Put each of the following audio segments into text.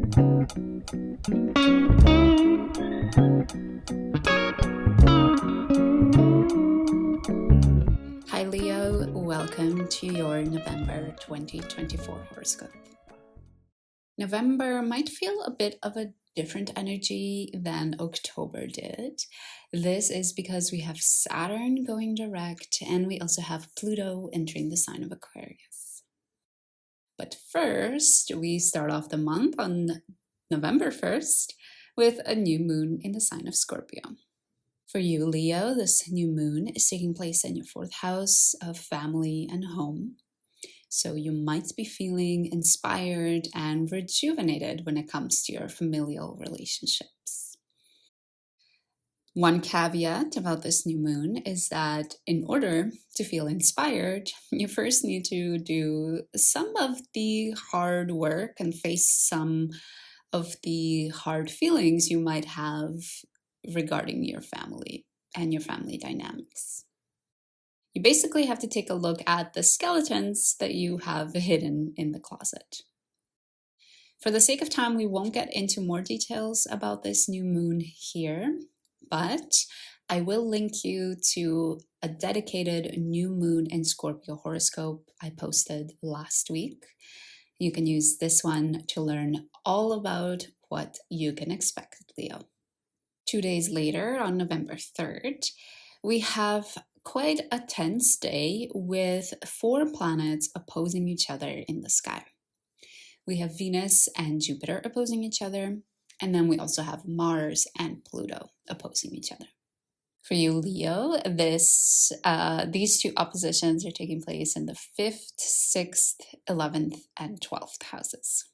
Hi Leo, welcome to your November 2024 horoscope. November might feel a bit of a different energy than October did. This is because we have Saturn going direct and we also have Pluto entering the sign of Aquarius. But first, we start off the month on November 1st with a new moon in the sign of Scorpio. For you, Leo, this new moon is taking place in your 4th house of family and home. So you might be feeling inspired and rejuvenated when it comes to your familial relationships. One caveat about this new moon is that in order to feel inspired, you first need to do some of the hard work and face some of the hard feelings you might have regarding your family and your family dynamics. You basically have to take a look at the skeletons that you have hidden in the closet. For the sake of time, we won't get into more details about this new moon here, but I will link you to a dedicated new moon in Scorpio horoscope I posted last week. You can use this one to learn all about what you can expect, Leo. 2 days later, on November 3rd, we have quite a tense day with 4 planets opposing each other in the sky. We have Venus and Jupiter opposing each other, and then we also have Mars and Pluto opposing each other. For you, Leo, these 2 oppositions are taking place in the 5th, 6th, 11th, and 12th houses.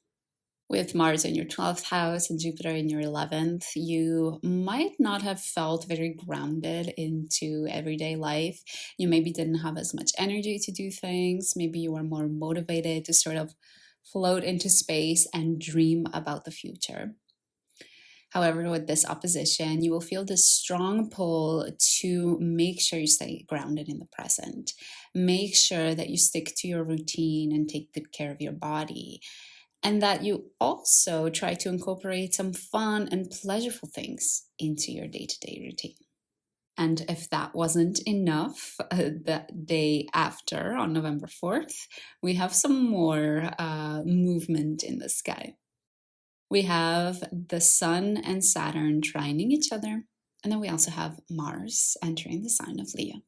With Mars in your 12th house and Jupiter in your 11th, you might not have felt very grounded into everyday life. You maybe didn't have as much energy to do things. Maybe you were more motivated to sort of float into space and dream about the future. However, with this opposition, you will feel this strong pull to make sure you stay grounded in the present. Make sure that you stick to your routine and take good care of your body. And that you also try to incorporate some fun and pleasurable things into your day-to-day routine. And if that wasn't enough, the day after, on November 4th, we have some more movement in the sky. We have the Sun and Saturn trining each other, and then we also have Mars entering the sign of Leo.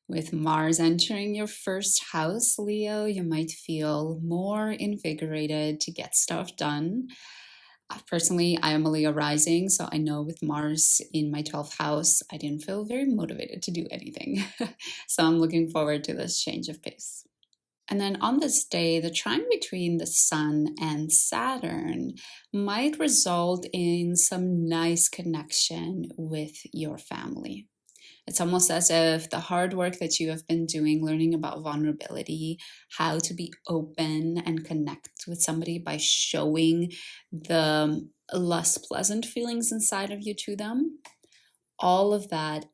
With Mars entering your 1st house, Leo, you might feel more invigorated to get stuff done. Personally, I am a Leo rising, so I know with Mars in my 12th house, I didn't feel very motivated to do anything. So I'm looking forward to this change of pace. And then on this day, the trine between the Sun and Saturn might result in some nice connection with your family. It's almost as if the hard work that you have been doing, learning about vulnerability, how to be open and connect with somebody by showing the less pleasant feelings inside of you to them, all of that,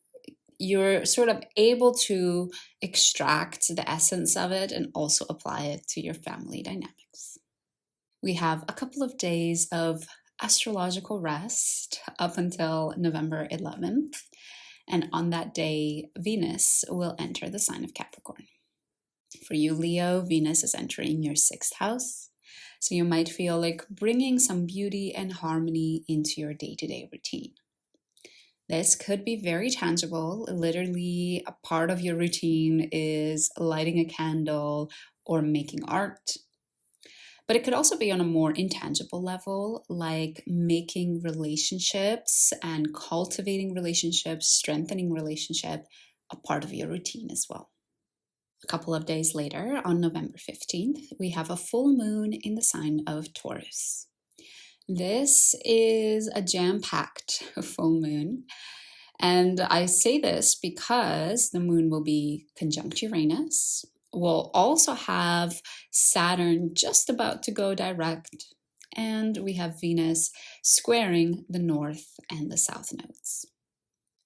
you're sort of able to extract the essence of it and also apply it to your family dynamics. We have a couple of days of astrological rest up until November 11th. And on that day, Venus will enter the sign of Capricorn. For you, Leo, Venus is entering your 6th house. So you might feel like bringing some beauty and harmony into your day-to-day routine. This could be very tangible. Literally, a part of your routine is lighting a candle or making art. But it could also be on a more intangible level, like making relationships and cultivating relationships, strengthening relationship, a part of your routine as well. A couple of days later, on November 15th, we have a full moon in the sign of Taurus. This is a jam-packed full moon. And I say this because the moon will be conjunct Uranus. We'll also have Saturn just about to go direct, and we have Venus squaring the north and the south nodes.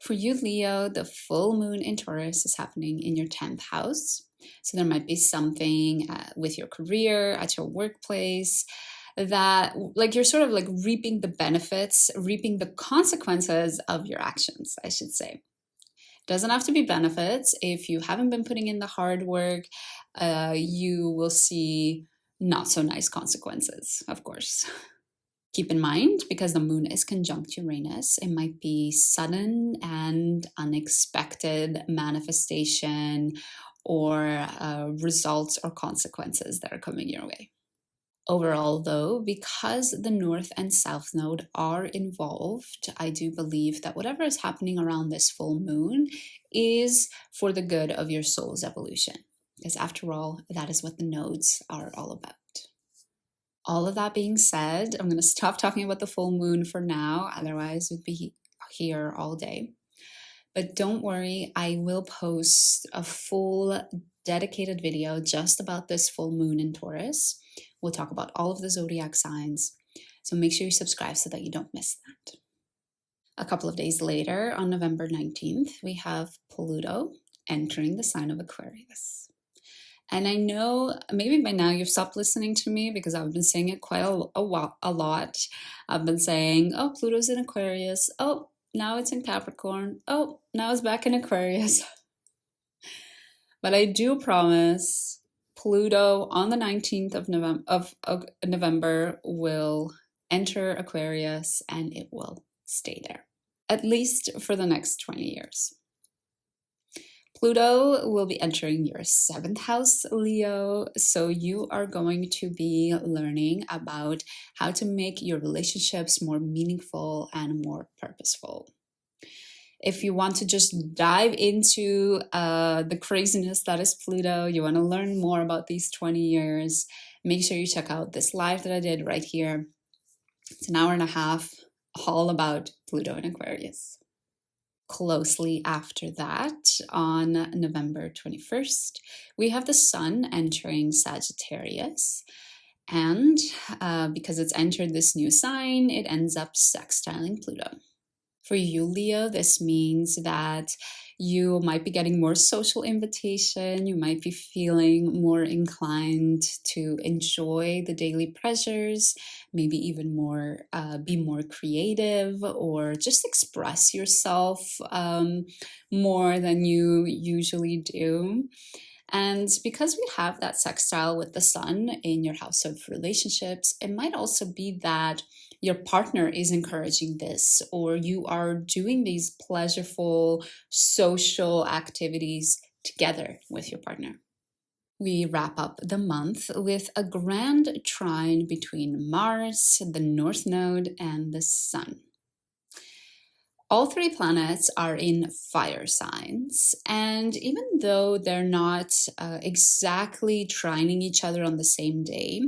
For you, Leo, the full moon in Taurus is happening in your 10th house. So there might be something with your career, at your workplace, that like you're sort of like reaping the benefits, reaping the consequences of your actions, I should say. Doesn't have to be benefits. If you haven't been putting in the hard work, you will see not so nice consequences, of course. Keep in mind, because the moon is conjunct Uranus, it might be sudden and unexpected manifestation or results or consequences that are coming your way. Overall, though, because the North and South Node are involved, I do believe that whatever is happening around this full moon is for the good of your soul's evolution. Because after all, that is what the nodes are all about. All of that being said, I'm going to stop talking about the full moon for now, otherwise we'd be here all day. But don't worry, I will post a full dedicated video just about this full moon in Taurus. We'll talk about all of the zodiac signs, so make sure you subscribe so that you don't miss that. A couple of days later, on November 19th, we have Pluto entering the sign of Aquarius. And I know maybe by now you've stopped listening to me because I've been saying it quite a lot. I've been saying, oh, Pluto's in Aquarius. Oh, now it's in Capricorn. Oh, now it's back in Aquarius. But I do promise Pluto on the 19th of November will enter Aquarius and it will stay there, at least for the next 20 years. Pluto will be entering your 7th house, Leo, so you are going to be learning about how to make your relationships more meaningful and more purposeful. If you want to just dive into the craziness that is Pluto, you want to learn more about these 20 years, make sure you check out this live that I did right here. It's an hour and a half, all about Pluto in Aquarius. Closely after that, on November 21st, we have the Sun entering Sagittarius. And because it's entered this new sign, it ends up sextiling Pluto. For you, Leo, this means that you might be getting more social invitation. You might be feeling more inclined to enjoy the daily pleasures, maybe even more, be more creative or just express yourself more than you usually do. And because we have that sextile with the Sun in your house of relationships, it might also be that your partner is encouraging this, or you are doing these pleasureful social activities together with your partner. We wrap up the month with a grand trine between Mars, the North Node, and the Sun. All 3 planets are in fire signs, and even though they're not exactly trining each other on the same day,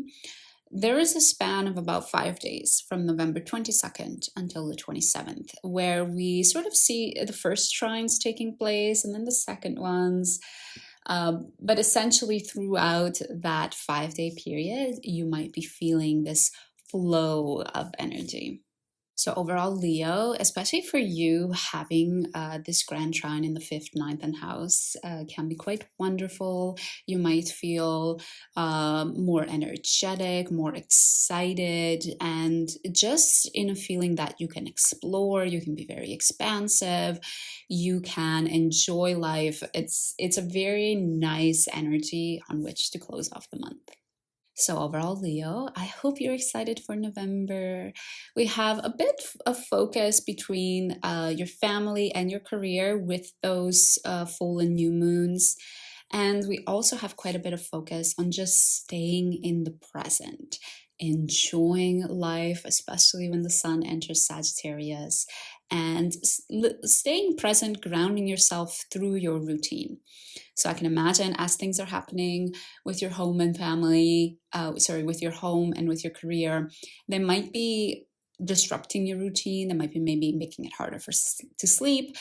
there is a span of about 5 days from November 22nd until the 27th, where we sort of see the first trines taking place and then the second ones. But essentially throughout that 5-day period, you might be feeling this flow of energy. So overall, Leo, especially for you, having this grand trine in the 5th, 9th, and house can be quite wonderful. You might feel more energetic, more excited, and just in a feeling that you can explore, you can be very expansive, you can enjoy life. It's a very nice energy on which to close off the month. So overall, Leo, I hope you're excited for November. We have a bit of focus between your family and your career with those full and new moons. And we also have quite a bit of focus on just staying in the present, enjoying life, especially when the Sun enters Sagittarius, and staying present, grounding yourself through your routine. So I can imagine as things are happening with your home and family, with your home and with your career, they might be disrupting your routine. They might be maybe making it harder to sleep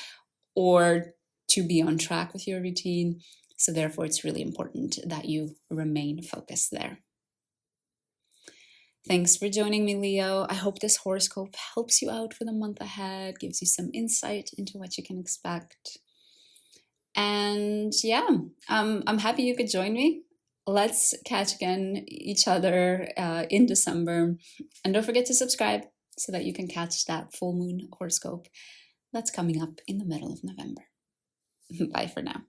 or to be on track with your routine. So therefore, it's really important that you remain focused there. Thanks for joining me, Leo. I hope this horoscope helps you out for the month ahead, gives you some insight into what you can expect. And yeah, I'm happy you could join me. let's catch again each other in December. And don't forget to subscribe so that you can catch that full moon horoscope that's coming up in the middle of November. Bye for now.